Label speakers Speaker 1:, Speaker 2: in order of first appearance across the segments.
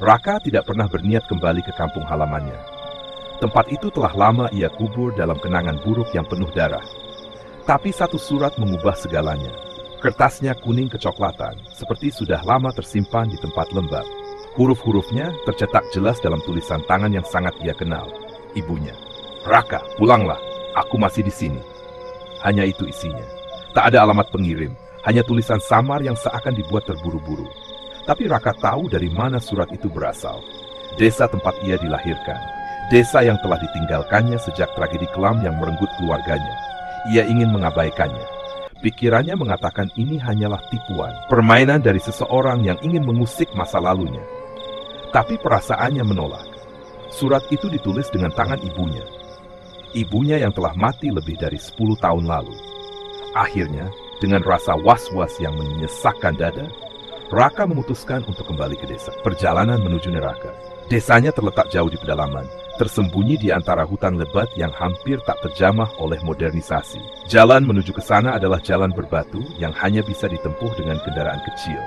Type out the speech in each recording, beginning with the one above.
Speaker 1: Raka tidak pernah berniat kembali ke kampung halamannya. Tempat itu telah lama ia kubur dalam kenangan buruk yang penuh darah. Tapi satu surat mengubah segalanya. Kertasnya kuning kecoklatan, seperti sudah lama tersimpan di tempat lembab. Huruf-hurufnya tercetak jelas dalam tulisan tangan yang sangat ia kenal. Ibunya. "Raka, pulanglah. Aku masih di sini." Hanya itu isinya. Tak ada alamat pengirim, hanya tulisan samar yang seakan dibuat terburu-buru. Tapi Raka tahu dari mana surat itu berasal. Desa tempat ia dilahirkan. Desa yang telah ditinggalkannya sejak tragedi kelam yang merenggut keluarganya. Ia ingin mengabaikannya. Pikirannya mengatakan ini hanyalah tipuan, permainan dari seseorang yang ingin mengusik masa lalunya. Tapi perasaannya menolak. Surat itu ditulis dengan tangan ibunya. Ibunya yang telah mati lebih dari 10 tahun lalu. Akhirnya, dengan rasa was-was yang menyesakkan dada, Raka memutuskan untuk kembali ke desa. Perjalanan menuju neraka. Desanya terletak jauh di pedalaman, tersembunyi di antara hutan lebat yang hampir tak terjamah oleh modernisasi. Jalan menuju ke sana adalah jalan berbatu yang hanya bisa ditempuh dengan kendaraan kecil.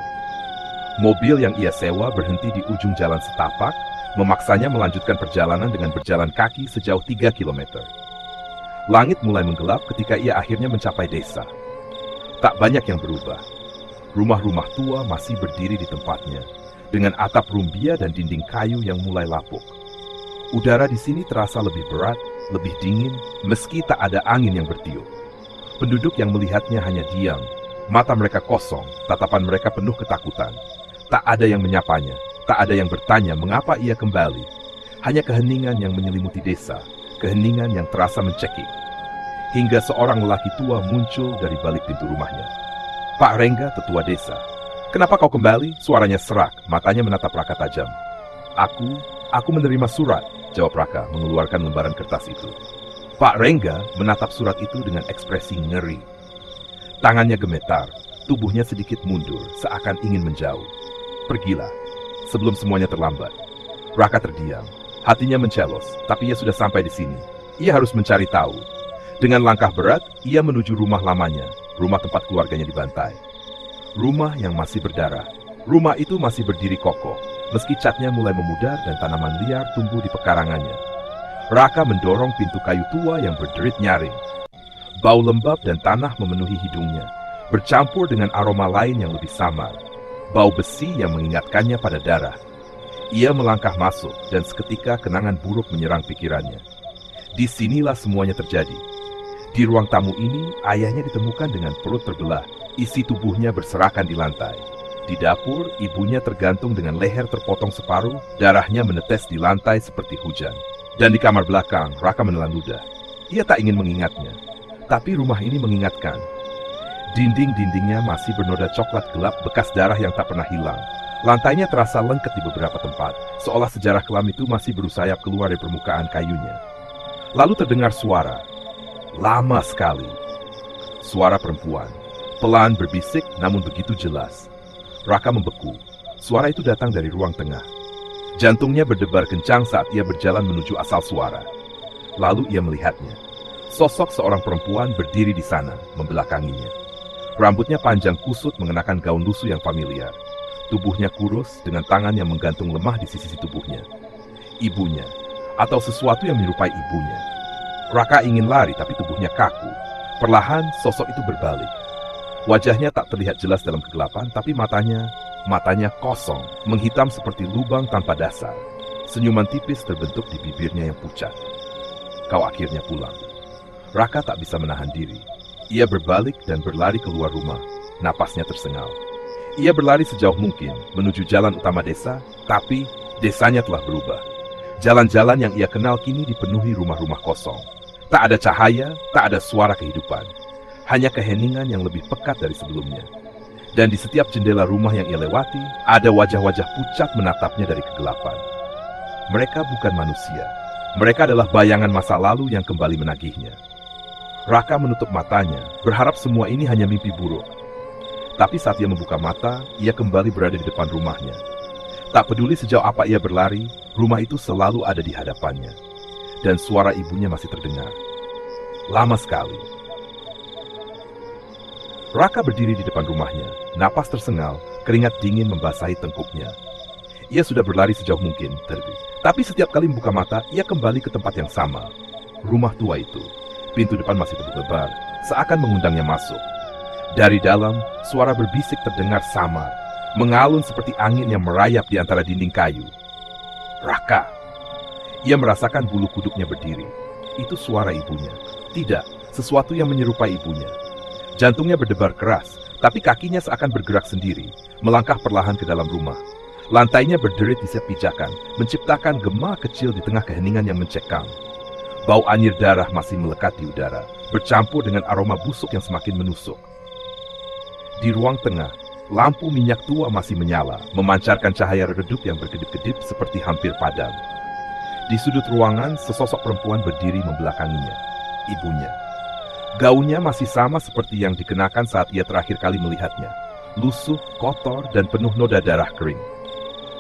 Speaker 1: Mobil yang ia sewa berhenti di ujung jalan setapak, memaksanya melanjutkan perjalanan dengan berjalan kaki sejauh 3 kilometer. Langit mulai menggelap ketika ia akhirnya mencapai desa. Tak banyak yang berubah. Rumah-rumah tua masih berdiri di tempatnya, dengan atap rumbia dan dinding kayu yang mulai lapuk. Udara di sini terasa lebih berat, lebih dingin, meski tak ada angin yang bertiup. Penduduk yang melihatnya hanya diam, mata mereka kosong, tatapan mereka penuh ketakutan. Tak ada yang menyapanya, tak ada yang bertanya mengapa ia kembali. Hanya keheningan yang menyelimuti desa, keheningan yang terasa mencekik. Hingga seorang lelaki tua muncul dari balik pintu rumahnya. "Pak Rengga, tetua desa. Kenapa kau kembali?" Suaranya serak, matanya menatap Raka tajam. Aku menerima surat," jawab Raka mengeluarkan lembaran kertas itu. Pak Rengga menatap surat itu dengan ekspresi ngeri. Tangannya gemetar, tubuhnya sedikit mundur, seakan ingin menjauh. "Pergilah, sebelum semuanya terlambat." Raka terdiam, hatinya mencelos, tapi ia sudah sampai di sini. Ia harus mencari tahu. Dengan langkah berat, ia menuju rumah lamanya, rumah tempat keluarganya dibantai. Rumah yang masih berdarah. Rumah itu masih berdiri kokoh, meski catnya mulai memudar dan tanaman liar tumbuh di pekarangannya. Raka mendorong pintu kayu tua yang berderit nyaring. Bau lembab dan tanah memenuhi hidungnya, bercampur dengan aroma lain yang lebih samar. Bau besi yang mengingatkannya pada darah. Ia melangkah masuk dan seketika kenangan buruk menyerang pikirannya. Disinilah semuanya terjadi. Di ruang tamu ini, ayahnya ditemukan dengan perut terbelah, isi tubuhnya berserakan di lantai. Di dapur, ibunya tergantung dengan leher terpotong separuh, darahnya menetes di lantai seperti hujan. Dan di kamar belakang, Raka menelan ludah. Ia tak ingin mengingatnya, tapi rumah ini mengingatkan. Dinding-dindingnya masih bernoda coklat gelap bekas darah yang tak pernah hilang. Lantainya terasa lengket di beberapa tempat, seolah sejarah kelam itu masih berusaha keluar dari permukaan kayunya. Lalu terdengar suara. Lama sekali. Suara perempuan. Pelan berbisik namun begitu jelas. Raka membeku. Suara itu datang dari ruang tengah. Jantungnya berdebar kencang saat ia berjalan menuju asal suara. Lalu ia melihatnya. Sosok seorang perempuan berdiri di sana, membelakanginya. Rambutnya panjang kusut mengenakan gaun lusuh yang familiar. Tubuhnya kurus dengan tangan yang menggantung lemah di sisi tubuhnya. Ibunya, atau sesuatu yang menyerupai ibunya. Raka ingin lari tapi tubuhnya kaku. Perlahan sosok itu berbalik. Wajahnya tak terlihat jelas dalam kegelapan, tapi matanya kosong, menghitam seperti lubang tanpa dasar. Senyuman tipis terbentuk di bibirnya yang pucat. "Kau akhirnya pulang." Raka tak bisa menahan diri. Ia berbalik dan berlari keluar rumah. Napasnya tersengal. Ia berlari sejauh mungkin menuju jalan utama desa, tapi desanya telah berubah. Jalan-jalan yang ia kenal kini dipenuhi rumah-rumah kosong. Tak ada cahaya, tak ada suara kehidupan. Hanya keheningan yang lebih pekat dari sebelumnya. Dan di setiap jendela rumah yang ia lewati, ada wajah-wajah pucat menatapnya dari kegelapan. Mereka bukan manusia. Mereka adalah bayangan masa lalu yang kembali menagihnya. Raka menutup matanya, berharap semua ini hanya mimpi buruk. Tapi saat ia membuka mata, ia kembali berada di depan rumahnya. Tak peduli sejauh apa ia berlari, rumah itu selalu ada di hadapannya. Dan suara ibunya masih terdengar. Lama sekali. Raka berdiri di depan rumahnya, napas tersengal, keringat dingin membasahi tengkuknya. Ia sudah berlari sejauh mungkin, tapi setiap kali membuka mata, ia kembali ke tempat yang sama. Rumah tua itu. Pintu depan masih berdebar, seakan mengundangnya masuk. Dari dalam, suara berbisik terdengar samar, mengalun seperti angin yang merayap di antara dinding kayu. Raka. Ia merasakan bulu kuduknya berdiri. Itu suara ibunya. Tidak, sesuatu yang menyerupai ibunya. Jantungnya berdebar keras, tapi kakinya seakan bergerak sendiri, melangkah perlahan ke dalam rumah. Lantainya berderit di setiap pijakan, menciptakan gema kecil di tengah keheningan yang mencekam. Bau anyir darah masih melekat di udara, bercampur dengan aroma busuk yang semakin menusuk. Di ruang tengah, lampu minyak tua masih menyala, memancarkan cahaya redup yang berkedip-kedip seperti hampir padam. Di sudut ruangan, sesosok perempuan berdiri membelakanginya. Ibunya. Gaunnya masih sama seperti yang dikenakan saat ia terakhir kali melihatnya. Lusuh, kotor, dan penuh noda darah kering.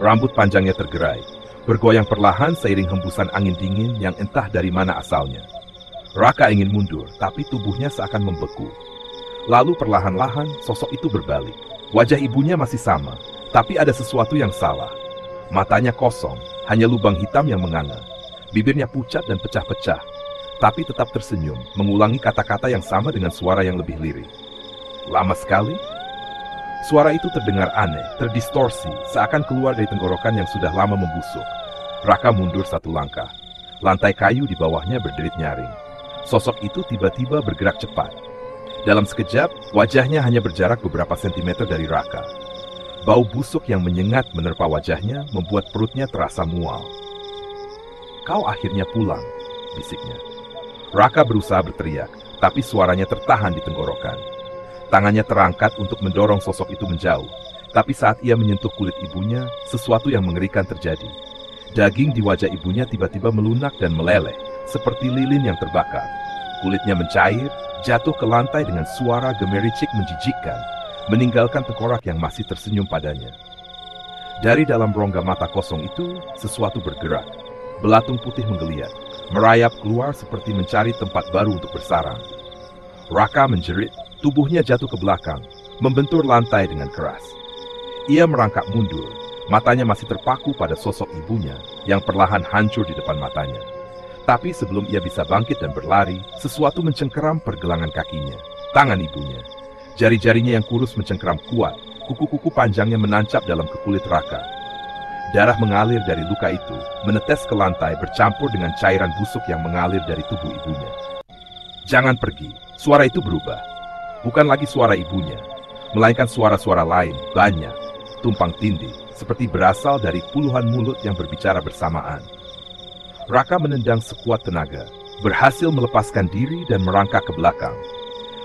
Speaker 1: Rambut panjangnya tergerai, bergoyang perlahan seiring hembusan angin dingin yang entah dari mana asalnya. Raka ingin mundur, tapi tubuhnya seakan membeku. Lalu perlahan-lahan sosok itu berbalik. Wajah ibunya masih sama, tapi ada sesuatu yang salah. Matanya kosong, hanya lubang hitam yang menganga. Bibirnya pucat dan pecah-pecah, tapi tetap tersenyum, mengulangi kata-kata yang sama dengan suara yang lebih lirih. Lama sekali, suara itu terdengar aneh, terdistorsi, seakan keluar dari tenggorokan yang sudah lama membusuk. Raka mundur satu langkah. Lantai kayu di bawahnya berderit nyaring. Sosok itu tiba-tiba bergerak cepat. Dalam sekejap, wajahnya hanya berjarak beberapa sentimeter dari Raka. Bau busuk yang menyengat menerpa wajahnya, membuat perutnya terasa mual. "Kau akhirnya pulang," bisiknya. Raka berusaha berteriak, tapi suaranya tertahan di tenggorokan. Tangannya terangkat untuk mendorong sosok itu menjauh, tapi saat ia menyentuh kulit ibunya, sesuatu yang mengerikan terjadi. Daging di wajah ibunya tiba-tiba melunak dan meleleh, seperti lilin yang terbakar. Kulitnya mencair, jatuh ke lantai dengan suara gemericik menjijikkan, meninggalkan tengkorak yang masih tersenyum padanya. Dari dalam rongga mata kosong itu, sesuatu bergerak. Belatung putih menggeliat, merayap keluar seperti mencari tempat baru untuk bersarang. Raka menjerit. Tubuhnya jatuh ke belakang, membentur lantai dengan keras. Ia merangkak mundur, matanya masih terpaku pada sosok ibunya yang perlahan hancur di depan matanya. Tapi sebelum ia bisa bangkit dan berlari, sesuatu mencengkeram pergelangan kakinya, tangan ibunya. Jari-jarinya yang kurus mencengkeram kuat, kuku-kuku panjangnya menancap dalam kulit Raka. Darah mengalir dari luka itu, menetes ke lantai bercampur dengan cairan busuk yang mengalir dari tubuh ibunya. "Jangan pergi," suara itu berubah. Bukan lagi suara ibunya, melainkan suara-suara lain, banyak, tumpang tindih, seperti berasal dari puluhan mulut yang berbicara bersamaan. Raka menendang sekuat tenaga, berhasil melepaskan diri dan merangkak ke belakang.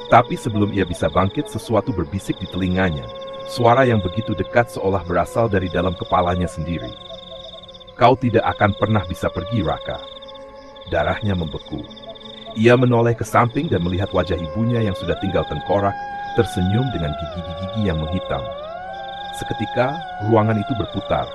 Speaker 1: Tapi sebelum ia bisa bangkit, sesuatu berbisik di telinganya, suara yang begitu dekat seolah berasal dari dalam kepalanya sendiri. "Kau tidak akan pernah bisa pergi, Raka." Darahnya membeku. Ia menoleh ke samping dan melihat wajah ibunya yang sudah tinggal tengkorak, tersenyum dengan gigi-gigi yang menghitam. Seketika, ruangan itu berputar.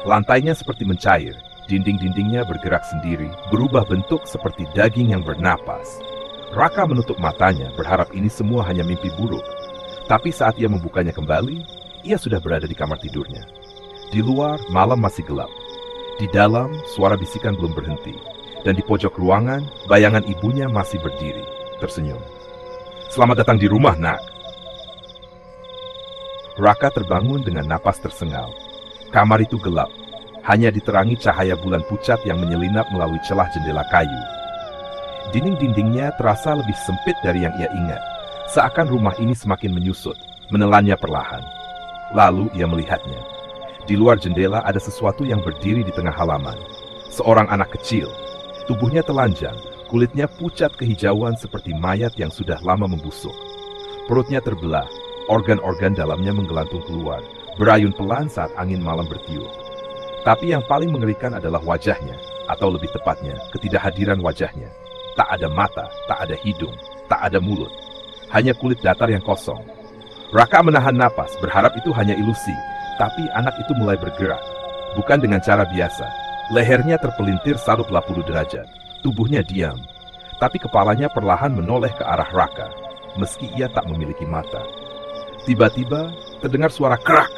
Speaker 1: Lantainya seperti mencair, dinding-dindingnya bergerak sendiri, berubah bentuk seperti daging yang bernapas. Raka menutup matanya, berharap ini semua hanya mimpi buruk. Tapi saat ia membukanya kembali, ia sudah berada di kamar tidurnya. Di luar, malam masih gelap. Di dalam, suara bisikan belum berhenti. Dan di pojok ruangan, bayangan ibunya masih berdiri, tersenyum. "Selamat datang di rumah, Nak." Raka terbangun dengan napas tersengal. Kamar itu gelap, hanya diterangi cahaya bulan pucat yang menyelinap melalui celah jendela kayu. Dinding-dindingnya terasa lebih sempit dari yang ia ingat, seakan rumah ini semakin menyusut, menelannya perlahan. Lalu ia melihatnya. Di luar jendela ada sesuatu yang berdiri di tengah halaman. Seorang anak kecil. Tubuhnya telanjang, kulitnya pucat kehijauan seperti mayat yang sudah lama membusuk. Perutnya terbelah, organ-organ dalamnya menggelantung keluar, berayun pelan saat angin malam bertiup. Tapi yang paling mengerikan adalah wajahnya, atau lebih tepatnya, ketidakhadiran wajahnya. Tak ada mata, tak ada hidung, tak ada mulut. Hanya kulit datar yang kosong. Raka menahan napas, berharap itu hanya ilusi, tapi anak itu mulai bergerak. Bukan dengan cara biasa. Lehernya terpelintir 180 derajat, tubuhnya diam, tapi kepalanya perlahan menoleh ke arah Raka, meski ia tak memiliki mata. Tiba-tiba, terdengar suara kerak.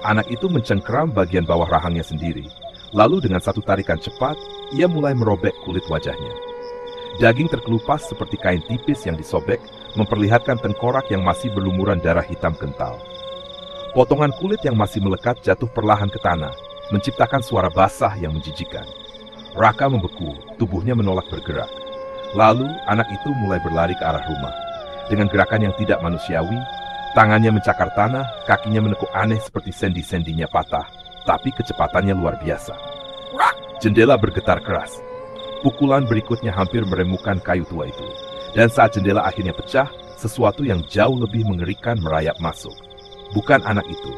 Speaker 1: Anak itu mencengkeram bagian bawah rahangnya sendiri. Lalu dengan satu tarikan cepat, ia mulai merobek kulit wajahnya. Daging terkelupas seperti kain tipis yang disobek, memperlihatkan tengkorak yang masih berlumuran darah hitam kental. Potongan kulit yang masih melekat jatuh perlahan ke tanah, menciptakan suara basah yang menjijikkan. Raka membeku, tubuhnya menolak bergerak. Lalu anak itu mulai berlari ke arah rumah. Dengan gerakan yang tidak manusiawi, tangannya mencakar tanah, kakinya menekuk aneh seperti sendi-sendinya patah, tapi kecepatannya luar biasa. Jendela bergetar keras. Pukulan berikutnya hampir meremukan kayu tua itu. Dan saat jendela akhirnya pecah, sesuatu yang jauh lebih mengerikan merayap masuk. Bukan anak itu,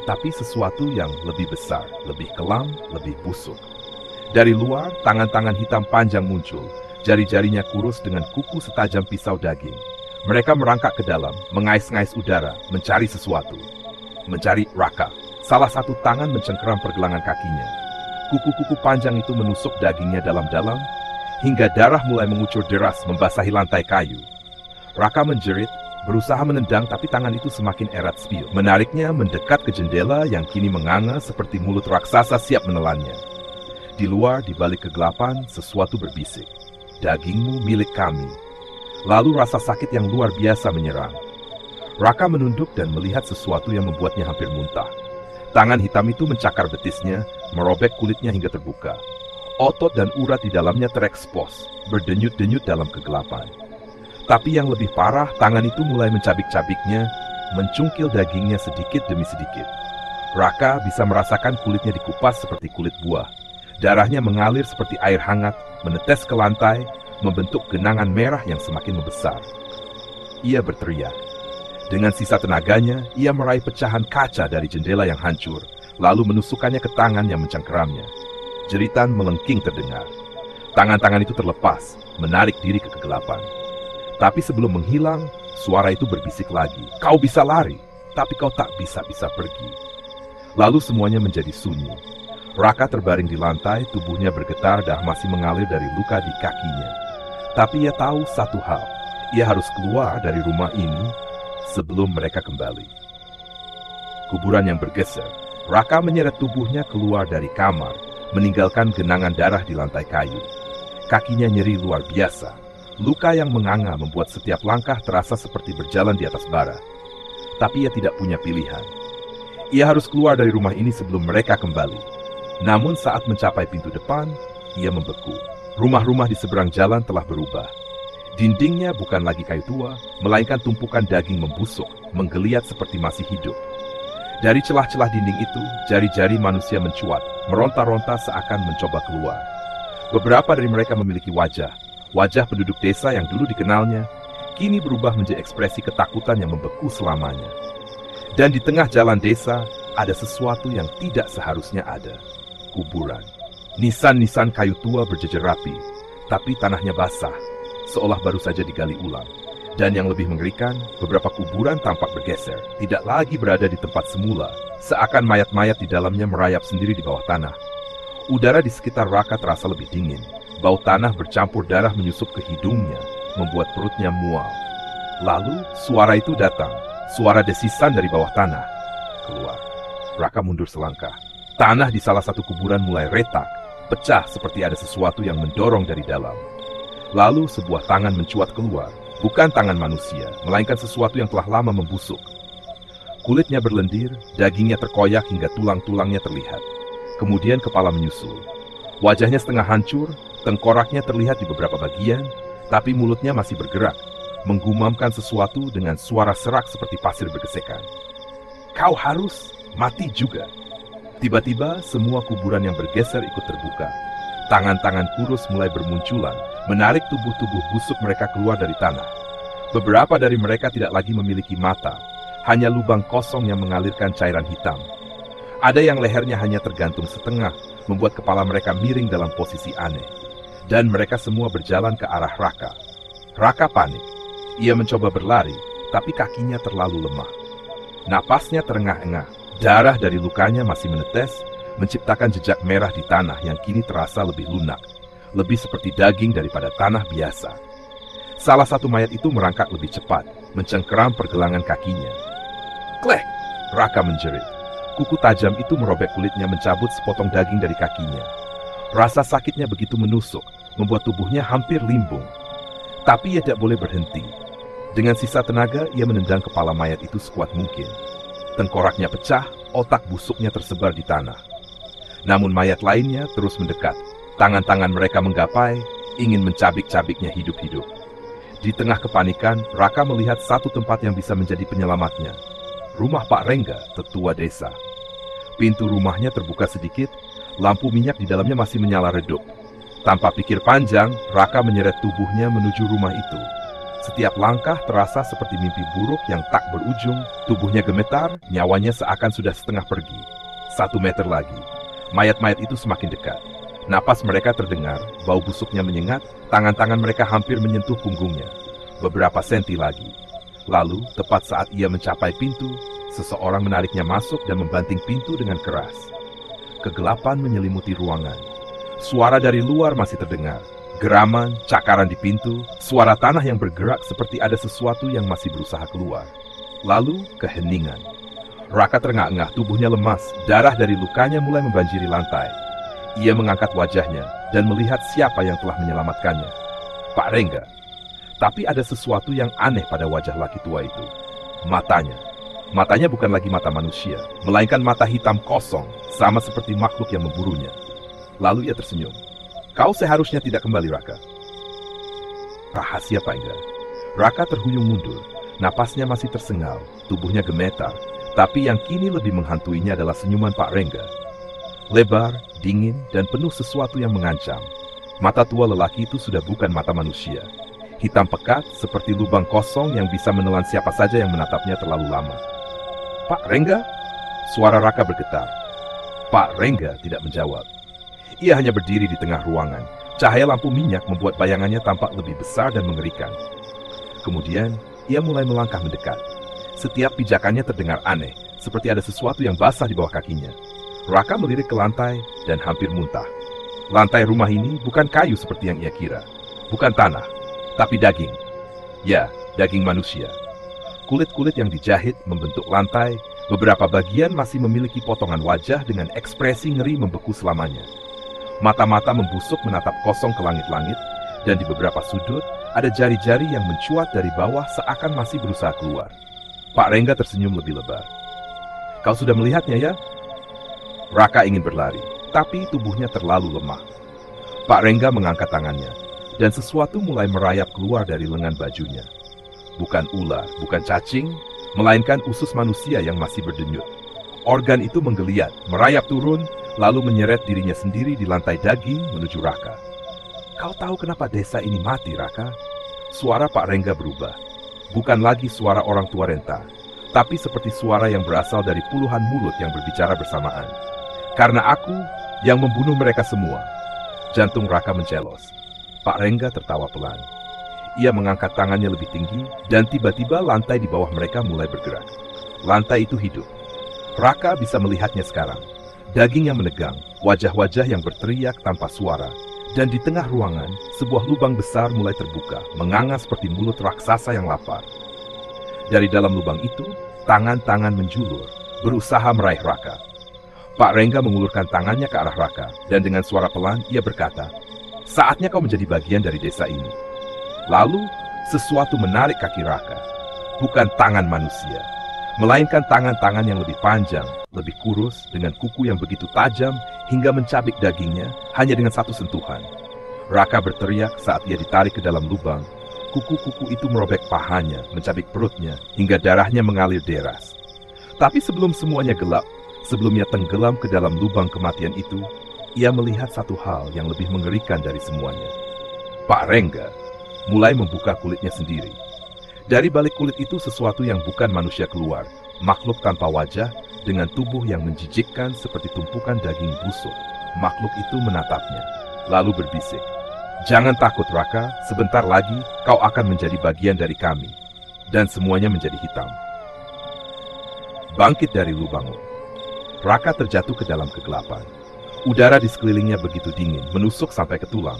Speaker 1: tapi sesuatu yang lebih besar, lebih kelam, lebih busuk. Dari luar, tangan-tangan hitam panjang muncul, jari-jarinya kurus dengan kuku setajam pisau daging. Mereka merangkak ke dalam, mengais-ngais udara, mencari sesuatu. Mencari Raka. Salah satu tangan mencengkeram pergelangan kakinya. Kuku-kuku panjang itu menusuk dagingnya dalam-dalam, hingga darah mulai mengucur deras membasahi lantai kayu. Raka menjerit, berusaha menendang, tapi tangan itu semakin erat spion. Menariknya mendekat ke jendela yang kini menganga seperti mulut raksasa siap menelannya. Di luar, di balik kegelapan, sesuatu berbisik. Dagingmu milik kami. Lalu rasa sakit yang luar biasa menyerang. Raka menunduk dan melihat sesuatu yang membuatnya hampir muntah. Tangan hitam itu mencakar betisnya, merobek kulitnya hingga terbuka. Otot dan urat di dalamnya terekspos, berdenyut-denyut dalam kegelapan. Tapi yang lebih parah, tangan itu mulai mencabik-cabiknya, mencungkil dagingnya sedikit demi sedikit. Raka bisa merasakan kulitnya dikupas seperti kulit buah. Darahnya mengalir seperti air hangat, menetes ke lantai, membentuk genangan merah yang semakin membesar. Ia berteriak. Dengan sisa tenaganya, ia meraih pecahan kaca dari jendela yang hancur, lalu menusukkannya ke tangan yang mencengkeramnya. Jeritan melengking terdengar. Tangan-tangan itu terlepas, menarik diri ke kegelapan. Tapi sebelum menghilang, suara itu berbisik lagi. Kau bisa lari, tapi kau tak bisa pergi. Lalu semuanya menjadi sunyi. Raka terbaring di lantai, tubuhnya bergetar dan masih mengalir dari luka di kakinya. Tapi ia tahu satu hal, ia harus keluar dari rumah ini sebelum mereka kembali. Kuburan yang bergeser, Raka menyeret tubuhnya keluar dari kamar, meninggalkan genangan darah di lantai kayu. Kakinya nyeri luar biasa. Luka yang menganga membuat setiap langkah terasa seperti berjalan di atas bara. Tapi ia tidak punya pilihan. Ia harus keluar dari rumah ini sebelum mereka kembali. Namun saat mencapai pintu depan, ia membeku. Rumah-rumah di seberang jalan telah berubah. Dindingnya bukan lagi kayu tua, melainkan tumpukan daging membusuk, menggeliat seperti masih hidup. Dari celah-celah dinding itu, jari-jari manusia mencuat, meronta-ronta seakan mencoba keluar. Beberapa dari mereka memiliki wajah penduduk desa yang dulu dikenalnya, kini berubah menjadi ekspresi ketakutan yang membeku selamanya. Dan di tengah jalan desa, ada sesuatu yang tidak seharusnya ada. Kuburan. Nisan-nisan kayu tua berjejer rapi, tapi tanahnya basah, seolah baru saja digali ulang. Dan yang lebih mengerikan, beberapa kuburan tampak bergeser, tidak lagi berada di tempat semula, seakan mayat-mayat di dalamnya merayap sendiri di bawah tanah. Udara di sekitar Raka terasa lebih dingin. Bau tanah bercampur darah menyusup ke hidungnya, membuat perutnya mual. Lalu, suara itu datang, suara desisan dari bawah tanah. Keluar. Raka mundur selangkah. Tanah di salah satu kuburan mulai retak, pecah seperti ada sesuatu yang mendorong dari dalam. Lalu sebuah tangan mencuat keluar, bukan tangan manusia, melainkan sesuatu yang telah lama membusuk. Kulitnya berlendir, dagingnya terkoyak hingga tulang-tulangnya terlihat. Kemudian kepala menyusul. Wajahnya setengah hancur, tengkoraknya terlihat di beberapa bagian, tapi mulutnya masih bergerak, menggumamkan sesuatu dengan suara serak seperti pasir bergesekan. Kau harus mati juga. Tiba-tiba semua kuburan yang bergeser ikut terbuka. Tangan-tangan kurus mulai bermunculan, menarik tubuh-tubuh busuk mereka keluar dari tanah. Beberapa dari mereka tidak lagi memiliki mata, hanya lubang kosong yang mengalirkan cairan hitam. Ada yang lehernya hanya tergantung setengah, membuat kepala mereka miring dalam posisi aneh. Dan mereka semua berjalan ke arah Raka. Raka panik. Ia mencoba berlari, tapi kakinya terlalu lemah. Napasnya terengah-engah. Darah dari lukanya masih menetes, menciptakan jejak merah di tanah yang kini terasa lebih lunak, lebih seperti daging daripada tanah biasa. Salah satu mayat itu merangkak lebih cepat, mencengkeram pergelangan kakinya. Klek! Raka menjerit. Kuku tajam itu merobek kulitnya, mencabut sepotong daging dari kakinya. Rasa sakitnya begitu menusuk, membuat tubuhnya hampir limbung. Tapi ia tidak boleh berhenti. Dengan sisa tenaga, ia menendang kepala mayat itu sekuat mungkin. Tengkoraknya pecah, otak busuknya tersebar di tanah. Namun mayat lainnya terus mendekat. Tangan-tangan mereka menggapai, ingin mencabik-cabiknya hidup-hidup. Di tengah kepanikan, Raka melihat satu tempat yang bisa menjadi penyelamatnya. Rumah Pak Rengga, tetua desa. Pintu rumahnya terbuka sedikit, lampu minyak di dalamnya masih menyala redup. Tanpa pikir panjang, Raka menyeret tubuhnya menuju rumah itu. Setiap langkah terasa seperti mimpi buruk yang tak berujung, tubuhnya gemetar, nyawanya seakan sudah setengah pergi. 1 meter lagi, mayat-mayat itu semakin dekat. Napas mereka terdengar, bau busuknya menyengat, tangan-tangan mereka hampir menyentuh punggungnya. Beberapa senti lagi. Lalu, tepat saat ia mencapai pintu, seseorang menariknya masuk dan membanting pintu dengan keras. Kegelapan menyelimuti ruangan. Suara dari luar masih terdengar. Geraman, cakaran di pintu, suara tanah yang bergerak seperti ada sesuatu yang masih berusaha keluar. Lalu, keheningan. Raka terengah-engah, tubuhnya lemas, darah dari lukanya mulai membanjiri lantai. Ia mengangkat wajahnya dan melihat siapa yang telah menyelamatkannya. Pak Rengga. Tapi ada sesuatu yang aneh pada wajah laki tua itu. Matanya. Matanya bukan lagi mata manusia, melainkan mata hitam kosong, sama seperti makhluk yang memburunya. Lalu ia tersenyum. Kau seharusnya tidak kembali, Raka. Rahasia, Pak Engga. Raka terhuyung mundur. Napasnya masih tersengal, tubuhnya gemetar. Tapi yang kini lebih menghantuinya adalah senyuman Pak Rengga. Lebar, dingin, dan penuh sesuatu yang mengancam. Mata tua lelaki itu sudah bukan mata manusia. Hitam pekat seperti lubang kosong yang bisa menelan siapa saja yang menatapnya terlalu lama. Pak Rengga? Suara Raka bergetar. Pak Rengga tidak menjawab. Ia hanya berdiri di tengah ruangan. Cahaya lampu minyak membuat bayangannya tampak lebih besar dan mengerikan. Kemudian, ia mulai melangkah mendekat. Setiap pijakannya terdengar aneh, seperti ada sesuatu yang basah di bawah kakinya. Raka melirik ke lantai dan hampir muntah. Lantai rumah ini bukan kayu seperti yang ia kira. Bukan tanah, tapi daging. Ya, daging manusia. Kulit-kulit yang dijahit membentuk lantai, beberapa bagian masih memiliki potongan wajah dengan ekspresi ngeri membeku selamanya. Mata-mata membusuk menatap kosong ke langit-langit, dan di beberapa sudut ada jari-jari yang mencuat dari bawah seakan masih berusaha keluar. Pak Rengga tersenyum lebih lebar. Kau sudah melihatnya ya? Raka ingin berlari, tapi tubuhnya terlalu lemah. Pak Rengga mengangkat tangannya, dan sesuatu mulai merayap keluar dari lengan bajunya. Bukan ular, bukan cacing, melainkan usus manusia yang masih berdenyut. Organ itu menggeliat, merayap turun, lalu menyeret dirinya sendiri di lantai daging menuju Raka. Kau tahu kenapa desa ini mati, Raka? Suara Pak Rengga berubah. Bukan lagi suara orang tua renta, tapi seperti suara yang berasal dari puluhan mulut yang berbicara bersamaan. Karena aku yang membunuh mereka semua. Jantung Raka mencelos. Pak Rengga tertawa pelan. Ia mengangkat tangannya lebih tinggi, dan tiba-tiba lantai di bawah mereka mulai bergerak. Lantai itu hidup. Raka bisa melihatnya sekarang. Daging yang menegang, wajah-wajah yang berteriak tanpa suara, dan di tengah ruangan, sebuah lubang besar mulai terbuka, menganga seperti mulut raksasa yang lapar. Dari dalam lubang itu, tangan-tangan menjulur, berusaha meraih Raka. Pak Rengga mengulurkan tangannya ke arah Raka, dan dengan suara pelan, ia berkata, saatnya kau menjadi bagian dari desa ini. Lalu, sesuatu menarik kaki Raka. Bukan tangan manusia, melainkan tangan-tangan yang lebih panjang, lebih kurus, dengan kuku yang begitu tajam hingga mencabik dagingnya hanya dengan satu sentuhan. Raka berteriak saat ia ditarik ke dalam lubang. Kuku-kuku itu merobek pahanya, mencabik perutnya, hingga darahnya mengalir deras. Tapi sebelum semuanya gelap, sebelum ia tenggelam ke dalam lubang kematian itu, ia melihat satu hal yang lebih mengerikan dari semuanya. Pak Rengga mulai membuka kulitnya sendiri. Dari balik kulit itu sesuatu yang bukan manusia keluar, makhluk tanpa wajah dengan tubuh yang menjijikkan seperti tumpukan daging busuk. Makhluk itu menatapnya, lalu berbisik, jangan takut Raka, sebentar lagi kau akan menjadi bagian dari kami. Dan semuanya menjadi hitam. Bangkit dari lubang. Raka terjatuh ke dalam kegelapan. Udara di sekelilingnya begitu dingin, menusuk sampai ke tulang.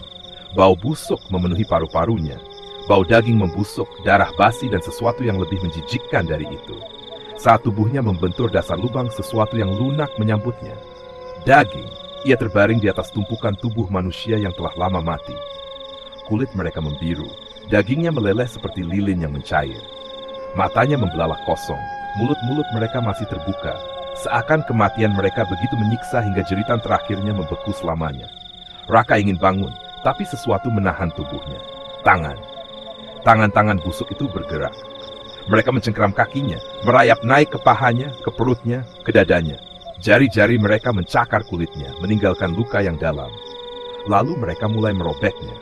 Speaker 1: Bau busuk memenuhi paru-parunya. Bau daging membusuk, darah basi dan sesuatu yang lebih menjijikkan dari itu. Saat tubuhnya membentur dasar lubang, sesuatu yang lunak menyambutnya. Daging. Ia terbaring di atas tumpukan tubuh manusia yang telah lama mati. Kulit mereka membiru, dagingnya meleleh seperti lilin yang mencair. Matanya membelalak kosong, mulut-mulut mereka masih terbuka, seakan kematian mereka begitu menyiksa hingga jeritan terakhirnya membeku selamanya. Raka ingin bangun, tapi sesuatu menahan tubuhnya. Tangan-tangan busuk itu bergerak. Mereka mencengkeram kakinya, merayap naik ke pahanya, ke perutnya, ke dadanya. Jari-jari mereka mencakar kulitnya, meninggalkan luka yang dalam. Lalu mereka mulai merobeknya.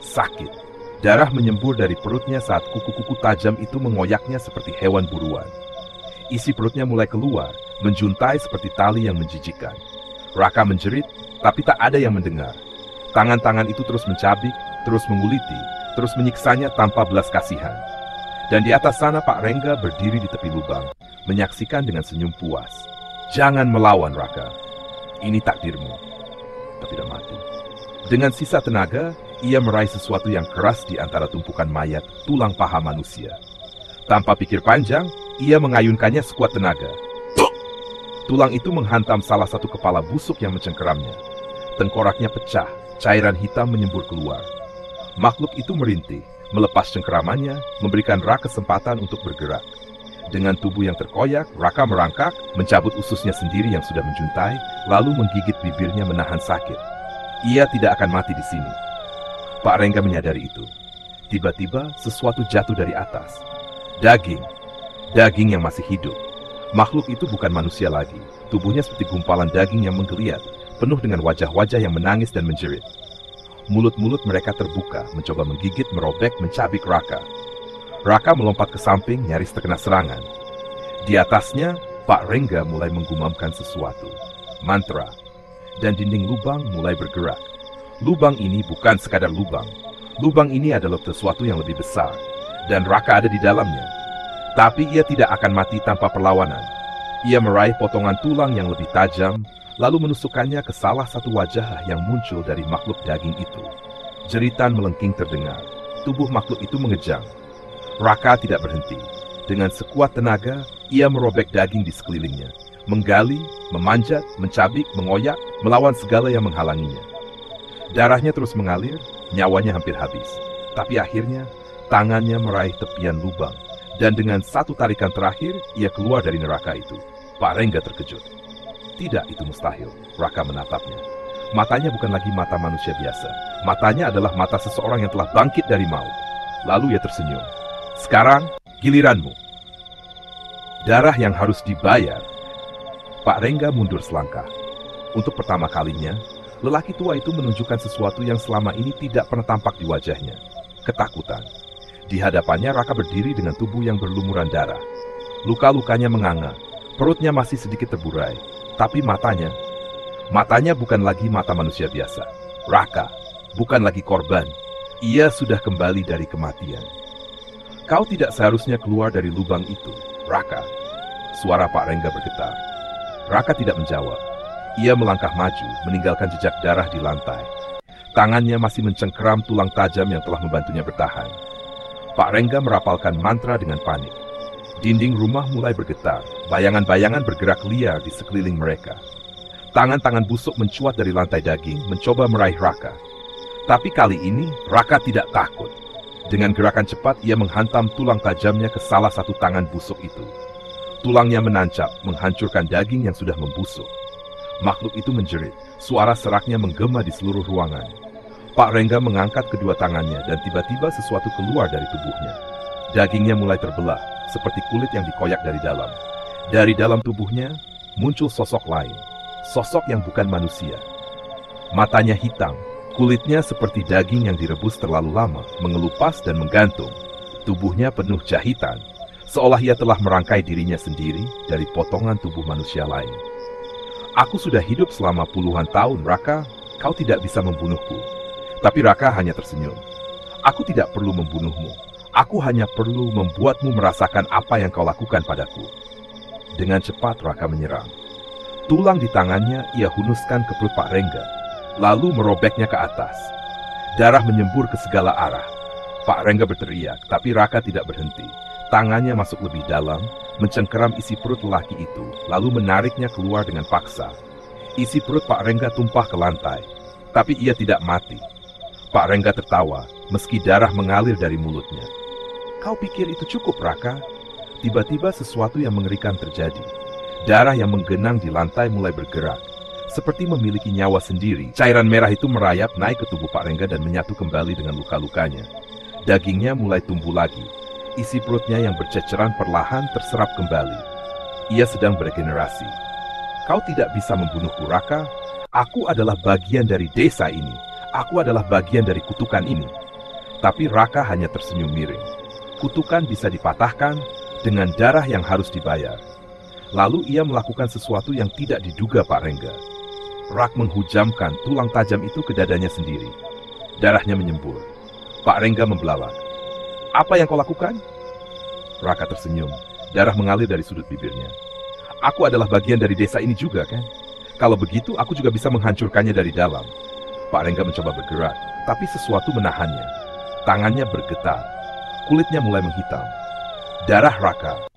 Speaker 1: Sakit. Darah menyembur dari perutnya saat kuku-kuku tajam itu mengoyaknya seperti hewan buruan. Isi perutnya mulai keluar, menjuntai seperti tali yang menjijikkan. Raka menjerit, tapi tak ada yang mendengar. Tangan-tangan itu terus mencabik, terus menguliti, terus menyiksanya tanpa belas kasihan. Dan di atas sana Pak Rengga berdiri di tepi lubang, menyaksikan dengan senyum puas. Jangan melawan, Raka. Ini takdirmu. Tapi tidak mati. Dengan sisa tenaga, ia meraih sesuatu yang keras di antara tumpukan mayat tulang paha manusia. Tanpa pikir panjang, ia mengayunkannya sekuat tenaga. Tulang itu menghantam salah satu kepala busuk yang mencengkeramnya. Tengkoraknya pecah, cairan hitam menyembur keluar. Makhluk itu merintih, melepas cengkeramannya, memberikan Raka kesempatan untuk bergerak. Dengan tubuh yang terkoyak, Raka merangkak, mencabut ususnya sendiri yang sudah menjuntai, lalu menggigit bibirnya menahan sakit. Ia tidak akan mati di sini. Pak Rengga menyadari itu. Tiba-tiba sesuatu jatuh dari atas. Daging yang masih hidup. Makhluk itu bukan manusia lagi. Tubuhnya seperti gumpalan daging yang menggeliat, penuh dengan wajah-wajah yang menangis dan menjerit. Mulut-mulut mereka terbuka, mencoba menggigit, merobek, mencabik Raka. Raka melompat ke samping, nyaris terkena serangan. Di atasnya, Pak Rengga mulai menggumamkan sesuatu. Mantra. Dan dinding lubang mulai bergerak. Lubang ini bukan sekadar lubang. Lubang ini adalah sesuatu yang lebih besar. Dan Raka ada di dalamnya. Tapi ia tidak akan mati tanpa perlawanan. Ia meraih potongan tulang yang lebih tajam, lalu menusukkannya ke salah satu wajah yang muncul dari makhluk daging itu. Jeritan melengking terdengar. Tubuh makhluk itu mengejang. Raka tidak berhenti. Dengan sekuat tenaga, ia merobek daging di sekelilingnya. Menggali, memanjat, mencabik, mengoyak, melawan segala yang menghalanginya. Darahnya terus mengalir, nyawanya hampir habis. Tapi akhirnya, tangannya meraih tepian lubang. Dan dengan satu tarikan terakhir, ia keluar dari neraka itu. Pak Rengga terkejut. Tidak, itu mustahil. Raka menatapnya. Matanya bukan lagi mata manusia biasa. Matanya adalah mata seseorang yang telah bangkit dari maut. Lalu ia tersenyum. Sekarang, giliranmu. Darah yang harus dibayar. Pak Rengga mundur selangkah. Untuk pertama kalinya, lelaki tua itu menunjukkan sesuatu yang selama ini tidak pernah tampak di wajahnya. Ketakutan. Di hadapannya Raka berdiri dengan tubuh yang berlumuran darah. Luka-lukanya menganga. Perutnya masih sedikit terburai. Tapi matanya bukan lagi mata manusia biasa. Raka, bukan lagi korban. Ia sudah kembali dari kematian. Kau tidak seharusnya keluar dari lubang itu, Raka. Suara Pak Rengga bergetar. Raka tidak menjawab. Ia melangkah maju, meninggalkan jejak darah di lantai. Tangannya masih mencengkeram tulang tajam yang telah membantunya bertahan. Pak Rengga merapalkan mantra dengan panik. Dinding rumah mulai bergetar, bayangan-bayangan bergerak liar di sekeliling mereka. Tangan-tangan busuk mencuat dari lantai daging, mencoba meraih Raka. Tapi kali ini, Raka tidak takut. Dengan gerakan cepat, ia menghantam tulang tajamnya ke salah satu tangan busuk itu. Tulangnya menancap, menghancurkan daging yang sudah membusuk. Makhluk itu menjerit, suara seraknya menggema di seluruh ruangan. Pak Rengga mengangkat kedua tangannya dan tiba-tiba sesuatu keluar dari tubuhnya. Dagingnya mulai terbelah, seperti kulit yang dikoyak dari dalam. Dari dalam tubuhnya, muncul sosok lain. Sosok yang bukan manusia. Matanya hitam. Kulitnya seperti daging yang direbus terlalu lama, mengelupas dan menggantung. Tubuhnya penuh jahitan, seolah ia telah merangkai dirinya sendiri dari potongan tubuh manusia lain. Aku sudah hidup selama puluhan tahun, Raka. Kau tidak bisa membunuhku. Tapi Raka hanya tersenyum. Aku tidak perlu membunuhmu. Aku hanya perlu membuatmu merasakan apa yang kau lakukan padaku. Dengan cepat Raka menyerang. Tulang di tangannya ia hunuskan ke perut Pak Rengga, lalu merobeknya ke atas. Darah menyembur ke segala arah. Pak Rengga berteriak, tapi Raka tidak berhenti. Tangannya masuk lebih dalam, mencengkeram isi perut lelaki itu, lalu menariknya keluar dengan paksa. Isi perut Pak Rengga tumpah ke lantai, tapi ia tidak mati. Pak Rengga tertawa, meski darah mengalir dari mulutnya. Kau pikir itu cukup, Raka? Tiba-tiba sesuatu yang mengerikan terjadi. Darah yang menggenang di lantai mulai bergerak. Seperti memiliki nyawa sendiri, cairan merah itu merayap naik ke tubuh Pak Rengga dan menyatu kembali dengan luka-lukanya. Dagingnya mulai tumbuh lagi. Isi perutnya yang berceceran perlahan terserap kembali. Ia sedang beregenerasi. Kau tidak bisa membunuhku, Raka. Aku adalah bagian dari desa ini. Aku adalah bagian dari kutukan ini. Tapi Raka hanya tersenyum miring. Kutukan bisa dipatahkan dengan darah yang harus dibayar. Lalu ia melakukan sesuatu yang tidak diduga Pak Rengga. Rak menghujamkan tulang tajam itu ke dadanya sendiri. Darahnya menyembur. Pak Rengga membelalak. Apa yang kau lakukan? Raka tersenyum. Darah mengalir dari sudut bibirnya. Aku adalah bagian dari desa ini juga, kan? Kalau begitu, aku juga bisa menghancurkannya dari dalam. Pak Rengga mencoba bergerak, tapi sesuatu menahannya. Tangannya bergetar. Kulitnya mulai menghitam. Darah Raka,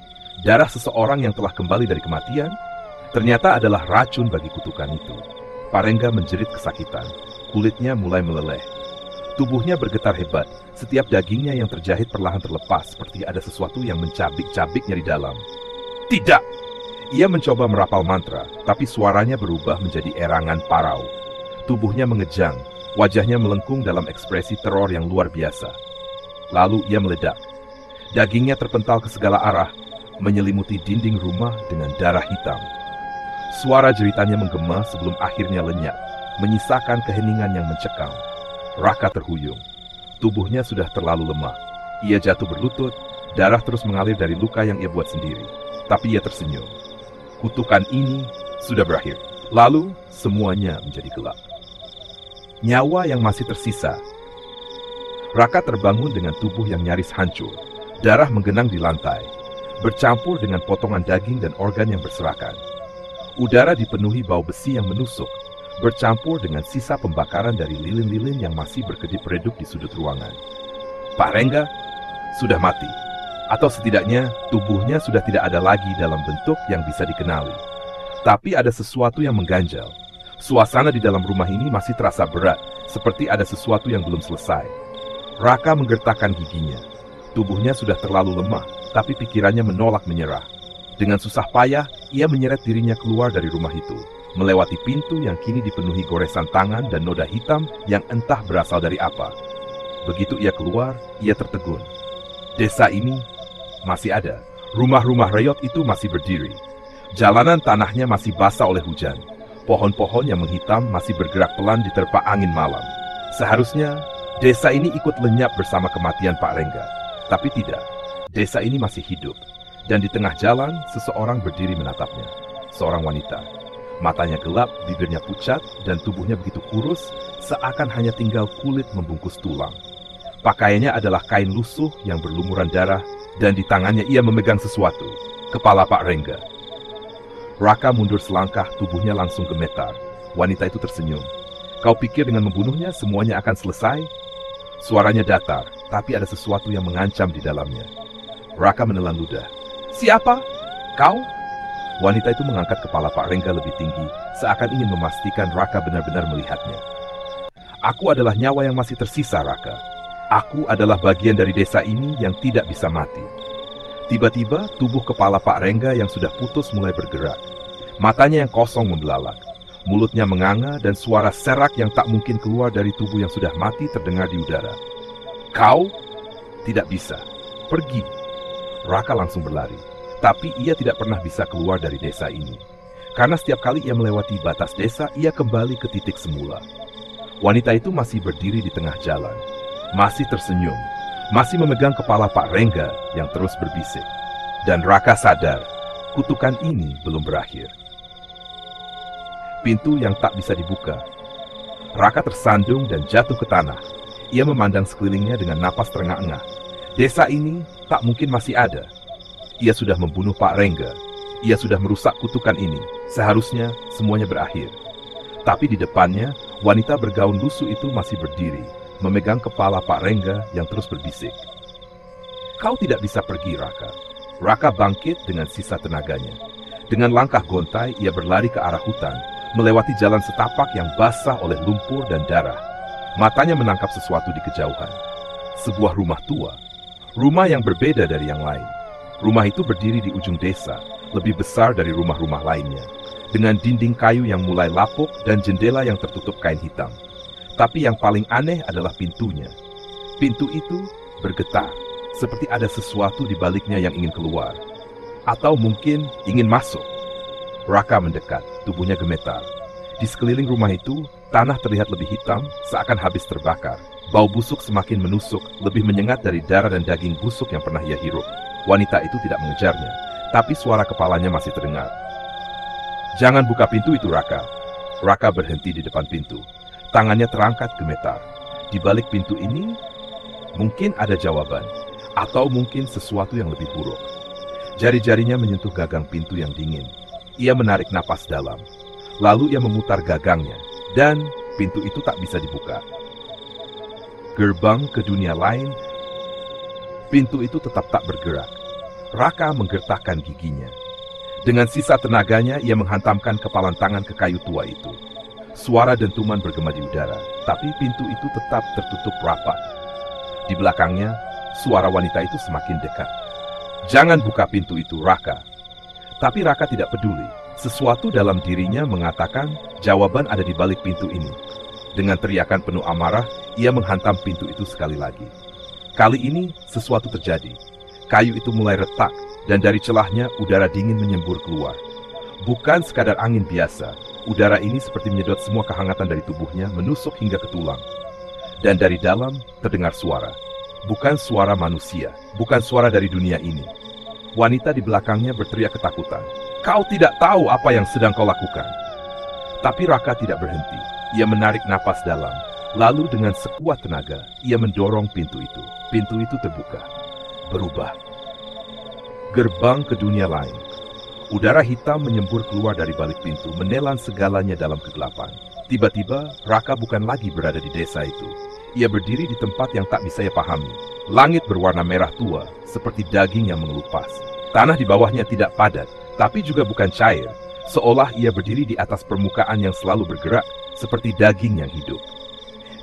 Speaker 1: darah seseorang yang telah kembali dari kematian, ternyata adalah racun bagi kutukan itu. Pak Rengga menjerit kesakitan. Kulitnya mulai meleleh. Tubuhnya bergetar hebat. Setiap dagingnya yang terjahit perlahan terlepas, seperti ada sesuatu yang mencabik-cabiknya di dalam. Tidak! Ia mencoba merapal mantra, tapi suaranya berubah menjadi erangan parau. Tubuhnya mengejang, wajahnya melengkung dalam ekspresi teror yang luar biasa. Lalu ia meledak. Dagingnya terpental ke segala arah, menyelimuti dinding rumah dengan darah hitam. Suara jeritannya menggema sebelum akhirnya lenyap, menyisakan keheningan yang mencekam. Raka terhuyung. Tubuhnya sudah terlalu lemah. Ia jatuh berlutut, darah terus mengalir dari luka yang ia buat sendiri. Tapi ia tersenyum. Kutukan ini sudah berakhir. Lalu semuanya menjadi gelap. Nyawa yang masih tersisa. Raka terbangun dengan tubuh yang nyaris hancur. Darah menggenang di lantai, bercampur dengan potongan daging dan organ yang berserakan. Udara dipenuhi bau besi yang menusuk, bercampur dengan sisa pembakaran dari lilin-lilin yang masih berkedip-redup di sudut ruangan. Pak Rengga sudah mati, atau setidaknya tubuhnya sudah tidak ada lagi dalam bentuk yang bisa dikenali. Tapi ada sesuatu yang mengganjal. Suasana di dalam rumah ini masih terasa berat, seperti ada sesuatu yang belum selesai. Raka menggertakkan giginya. Tubuhnya sudah terlalu lemah, tapi pikirannya menolak menyerah. Dengan susah payah, ia menyeret dirinya keluar dari rumah itu, melewati pintu yang kini dipenuhi goresan tangan dan noda hitam yang entah berasal dari apa. Begitu ia keluar, ia tertegun. Desa ini masih ada. Rumah-rumah reyot itu masih berdiri. Jalanan tanahnya masih basah oleh hujan. Pohon-pohon yang menghitam masih bergerak pelan diterpa angin malam. Seharusnya desa ini ikut lenyap bersama kematian Pak Rengga. Tapi tidak. Desa ini masih hidup. Dan di tengah jalan, seseorang berdiri menatapnya. Seorang wanita. Matanya gelap, bibirnya pucat, dan tubuhnya begitu kurus, seakan hanya tinggal kulit membungkus tulang. Pakaiannya adalah kain lusuh yang berlumuran darah, dan di tangannya ia memegang sesuatu. Kepala Pak Rengga. Raka mundur selangkah, tubuhnya langsung gemetar. Wanita itu tersenyum. Kau pikir dengan membunuhnya semuanya akan selesai? Suaranya datar, tapi ada sesuatu yang mengancam di dalamnya. Raka menelan ludah. Siapa? Kau? Wanita itu mengangkat kepala Pak Rengga lebih tinggi, seakan ingin memastikan Raka benar-benar melihatnya. Aku adalah nyawa yang masih tersisa, Raka. Aku adalah bagian dari desa ini yang tidak bisa mati. Tiba-tiba, tubuh kepala Pak Rengga yang sudah putus mulai bergerak. Matanya yang kosong membelalak. Mulutnya menganga dan suara serak yang tak mungkin keluar dari tubuh yang sudah mati terdengar di udara. Kau? Tidak bisa. Pergi. Raka langsung berlari. Tapi ia tidak pernah bisa keluar dari desa ini. Karena setiap kali ia melewati batas desa, ia kembali ke titik semula. Wanita itu masih berdiri di tengah jalan. Masih tersenyum. Masih memegang kepala Pak Rengga yang terus berbisik. Dan Raka sadar, kutukan ini belum berakhir. Pintu yang tak bisa dibuka. Raka tersandung dan jatuh ke tanah. Ia memandang sekelilingnya dengan napas terengah-engah. Desa ini tak mungkin masih ada. Ia sudah membunuh Pak Rengga. Ia sudah merusak kutukan ini. Seharusnya semuanya berakhir. Tapi di depannya, wanita bergaun lusuh itu masih berdiri, memegang kepala Pak Rengga yang terus berbisik. Kau tidak bisa pergi, Raka. Raka bangkit dengan sisa tenaganya. Dengan langkah gontai, ia berlari ke arah hutan, melewati jalan setapak yang basah oleh lumpur dan darah. Matanya menangkap sesuatu di kejauhan. Sebuah rumah tua. Rumah yang berbeda dari yang lain. Rumah itu berdiri di ujung desa, lebih besar dari rumah-rumah lainnya, dengan dinding kayu yang mulai lapuk dan jendela yang tertutup kain hitam. Tapi yang paling aneh adalah pintunya. Pintu itu bergetar, seperti ada sesuatu di baliknya yang ingin keluar. Atau mungkin ingin masuk. Raka mendekat, tubuhnya gemetar. Di sekeliling rumah itu, tanah terlihat lebih hitam, seakan habis terbakar. Bau busuk semakin menusuk, lebih menyengat dari darah dan daging busuk yang pernah ia hirup. Wanita itu tidak mengejarnya, tapi suara kepalanya masih terdengar. "Jangan buka pintu itu, Raka." Raka berhenti di depan pintu. Tangannya terangkat gemetar. Di balik pintu ini, mungkin ada jawaban, atau mungkin sesuatu yang lebih buruk. Jari-jarinya menyentuh gagang pintu yang dingin. Ia menarik napas dalam. Lalu ia memutar gagangnya, dan pintu itu tak bisa dibuka. Gerbang ke dunia lain. Pintu itu tetap tak bergerak. Raka menggertakkan giginya. Dengan sisa tenaganya, ia menghantamkan kepalan tangan ke kayu tua itu. Suara dentuman bergema di udara, tapi pintu itu tetap tertutup rapat. Di belakangnya, suara wanita itu semakin dekat. "Jangan buka pintu itu, Raka." Tapi Raka tidak peduli. Sesuatu dalam dirinya mengatakan jawaban ada di balik pintu ini. Dengan teriakan penuh amarah, ia menghantam pintu itu sekali lagi. Kali ini, sesuatu terjadi. Kayu itu mulai retak, dan dari celahnya udara dingin menyembur keluar. Bukan sekadar angin biasa, udara ini seperti menyedot semua kehangatan dari tubuhnya, menusuk hingga ke tulang. Dan dari dalam terdengar suara. Bukan suara manusia, bukan suara dari dunia ini. Wanita di belakangnya berteriak ketakutan. "Kau tidak tahu apa yang sedang kau lakukan." Tapi Raka tidak berhenti. Ia menarik napas dalam. Lalu dengan sekuat tenaga, ia mendorong pintu itu. Pintu itu terbuka. Berubah. Gerbang ke dunia lain. Udara hitam menyembur keluar dari balik pintu, menelan segalanya dalam kegelapan. Tiba-tiba, Raka bukan lagi berada di desa itu. Ia berdiri di tempat yang tak bisa ia pahami. Langit berwarna merah tua, seperti daging yang mengelupas. Tanah di bawahnya tidak padat, tapi juga bukan cair. Seolah ia berdiri di atas permukaan yang selalu bergerak, seperti daging yang hidup.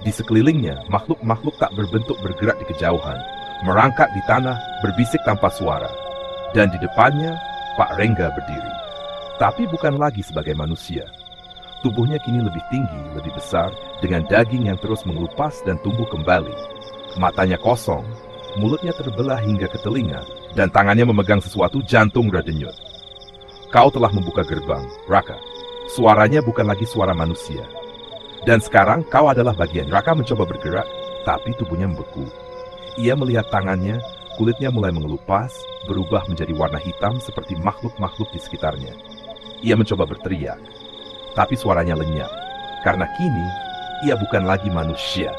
Speaker 1: Di sekelilingnya, makhluk-makhluk tak berbentuk bergerak di kejauhan, merangkak di tanah, berbisik tanpa suara. Dan di depannya, Pak Rengga berdiri. Tapi bukan lagi sebagai manusia. Tubuhnya kini lebih tinggi, lebih besar, dengan daging yang terus mengelupas dan tumbuh kembali. Matanya kosong, mulutnya terbelah hingga ke telinga, dan tangannya memegang sesuatu, jantung berdenyut. "Kau telah membuka gerbang, Raka." Suaranya bukan lagi suara manusia. "Dan sekarang kau adalah bagian." Raka mencoba bergerak, tapi tubuhnya membeku. Ia melihat tangannya, kulitnya mulai mengelupas, berubah menjadi warna hitam seperti makhluk-makhluk di sekitarnya. Ia mencoba berteriak, tapi suaranya lenyap, karena kini ia bukan lagi manusia.